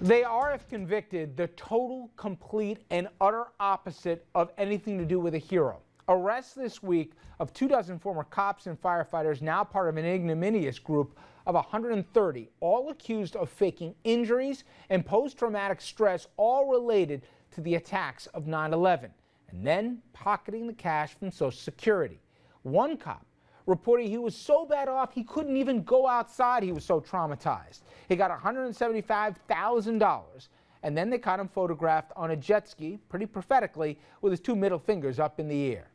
They are, if convicted, the total, complete, and utter opposite of anything to do with a hero. Arrests this week of 24 former cops and firefighters, now part of an ignominious group of 130, all accused of faking injuries and post-traumatic stress, all related to the attacks of 9/11, and then pocketing the cash from Social Security. One cop reported he was so bad off he couldn't even go outside. He was so traumatized. He got $175,000, and then they caught him photographed on a jet ski, pretty prophetically, with his two middle fingers up in the air.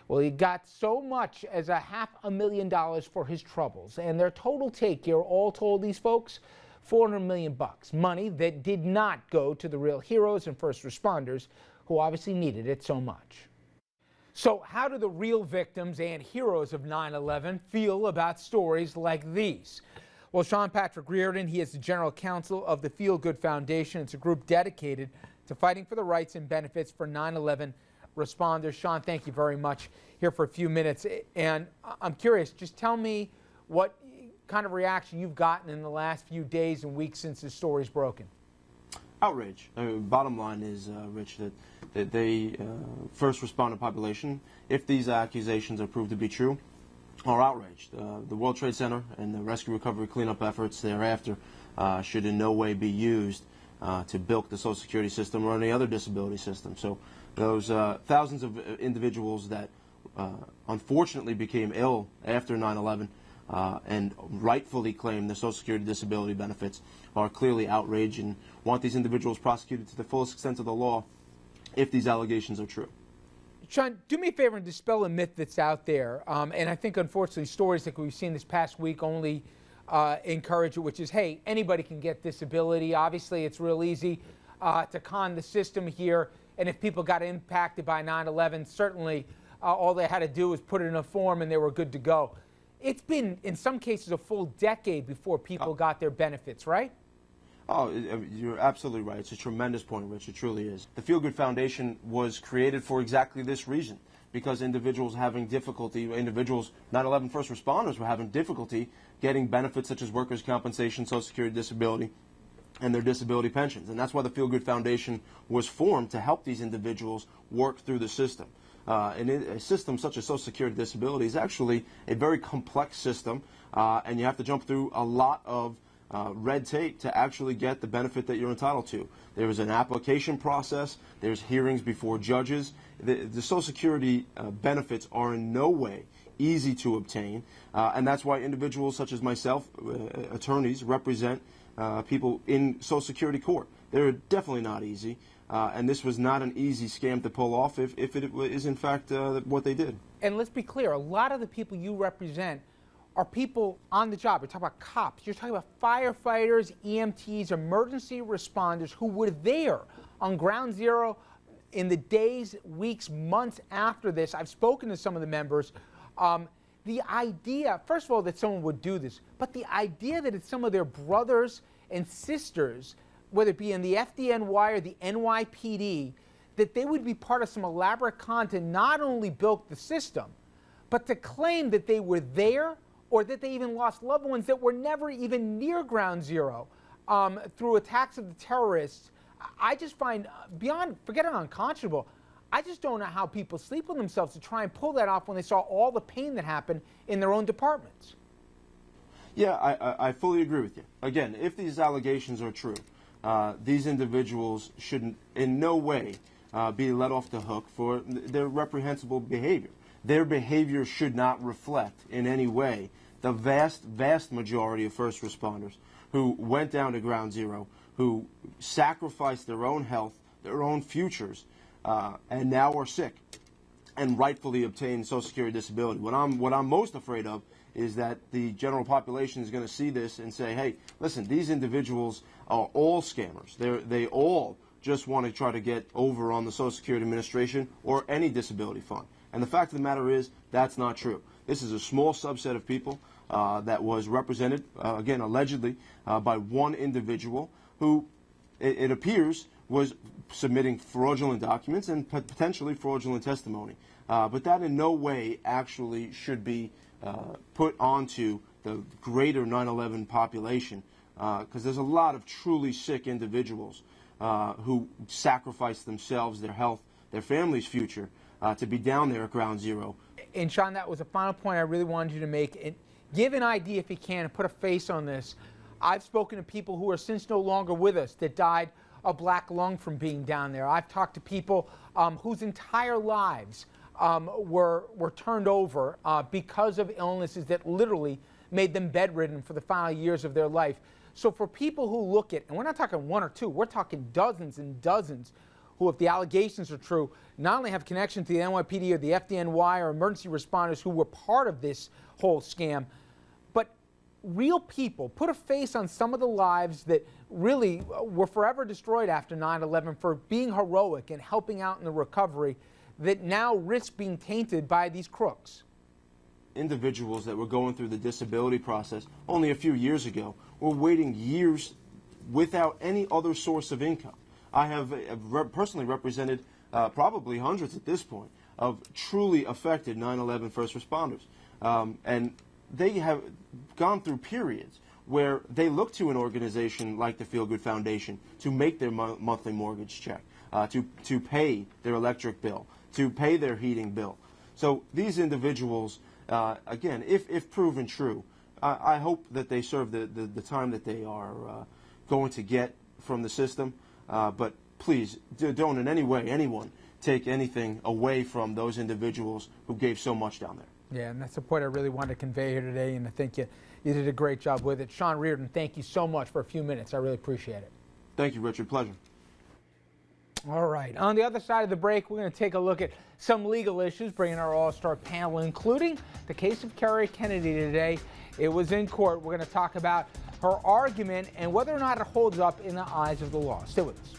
Well, he got so much as $500,000 for his troubles, and their total take here, all told, these folks, $400 million bucks, money that did not go to the real heroes and first responders who obviously needed it so much. So how do the real victims and heroes of 9/11 feel about stories like these? Well, Sean Patrick Reardon, he is the general counsel of the Feel Good Foundation. It's a group dedicated to fighting for the rights and benefits for 9/11 responders. Sean, thank you very much here for a few minutes. And I'm curious, just tell me what kind of reaction you've gotten in the last few days and weeks since this story's broken. Outrage. Bottom line is, Rich, that the first responder population, if these accusations are proved to be true, are outraged. The World Trade Center and the rescue, recovery, cleanup efforts thereafter should in no way be used to bilk the Social Security system or any other disability system. So those thousands of individuals that unfortunately became ill after 9/11 and rightfully claim the Social Security disability benefits are clearly outraged and want these individuals prosecuted to the fullest extent of the law if these allegations are true. Sean, do me a favor and dispel a myth that's out there. And I think, unfortunately, stories like we've seen this past week only encourage it, which is, hey, anybody can get disability. Obviously, it's real easy to con the system here. And if people got impacted by 9/11, certainly all they had to do was put it in a form and they were good to go. It's been, in some cases, a full decade before people got their benefits, right? Oh, you're absolutely right. It's a tremendous point, Rich. It truly is. The Feel Good Foundation was created for exactly this reason, because individuals having difficulty, 9/11 first responders were having difficulty getting benefits such as workers' compensation, Social Security disability, and their disability pensions. And that's why the Feel Good Foundation was formed, to help these individuals work through the system. And a system such as Social Security disability is actually a very complex system, and you have to jump through a lot of red tape to actually get the benefit that you're entitled to. There is an application process, there's hearings before judges. The Social Security benefits are in no way easy to obtain, and that's why individuals such as myself, attorneys, represent people in Social Security court. They're definitely not easy, and this was not an easy scam to pull off if it is in fact what they did. And let's be clear, a lot of the people you represent are people on the job. You're talking about cops, you're talking about firefighters, EMTs, emergency responders who were there on ground zero in the days, weeks, months after this. I've spoken to some of the members. The idea, first of all, that someone would do this, but the idea that it's some of their brothers and sisters, whether it be in the FDNY or the NYPD, that they would be part of some elaborate con to not only bilk the system, but to claim that they were there or that they even lost loved ones that were never even near ground zero through attacks of the terrorists. I just find, beyond, forget it, unconscionable. I just don't know how people sleep with themselves to try and pull that off when they saw all the pain that happened in their own departments. Yeah, I fully agree with you. Again, if these allegations are true, these individuals shouldn't in no way be let off the hook for their reprehensible behavior. Their behavior should not reflect in any way the vast, vast majority of first responders who went down to ground zero, who sacrificed their own health, their own futures, and now are sick and rightfully obtain Social Security disability. What I'm most afraid of is that the general population is going to see this and say, hey, listen, these individuals are all scammers. They all just want to try to get over on the Social Security Administration or any disability fund. And the fact of the matter is, that's not true. This is a small subset of people that was represented, again, allegedly, by one individual who, it appears, was submitting fraudulent documents and potentially fraudulent testimony. But that in no way actually should be put onto the greater 9/11 population because there's a lot of truly sick individuals who sacrifice themselves, their health, their family's future to be down there at ground zero. And Sean, that was the final point I really wanted you to make. And give an idea, if you can, and put a face on this. I've spoken to people who are since no longer with us that died of black lung from being down there. I've talked to people whose entire lives were turned over because of illnesses that literally made them bedridden for the final years of their life. So for people who look at, and we're not talking one or two, we're talking dozens and dozens who, if the allegations are true, not only have connection to the NYPD or the FDNY or emergency responders who were part of this whole scam, but real people, put a face on some of the lives that really were forever destroyed after 9/11 for being heroic and helping out in the recovery, that now risk being tainted by these crooks. Individuals that were going through the disability process only a few years ago were waiting years without any other source of income. I have personally represented probably hundreds at this point of truly affected 9/11 first responders. And they have gone through periods where they look to an organization like the Feel Good Foundation to make their monthly mortgage check, to pay their electric bill, to pay their heating bill. So these individuals, again, if proven true, I hope that they serve the time that they are going to get from the system. But please, don't in any way, anyone, take anything away from those individuals who gave so much down there. Yeah, and that's the point I really wanted to convey here today, and I think you did a great job with it. Sean Reardon, thank you so much for a few minutes. I really appreciate it. Thank you, Richard. Pleasure. All right. On the other side of the break, we're going to take a look at some legal issues, bringing our all-star panel, including the case of Kerry Kennedy today. It was in court. We're going to talk about her argument and whether or not it holds up in the eyes of the law. Stay with us.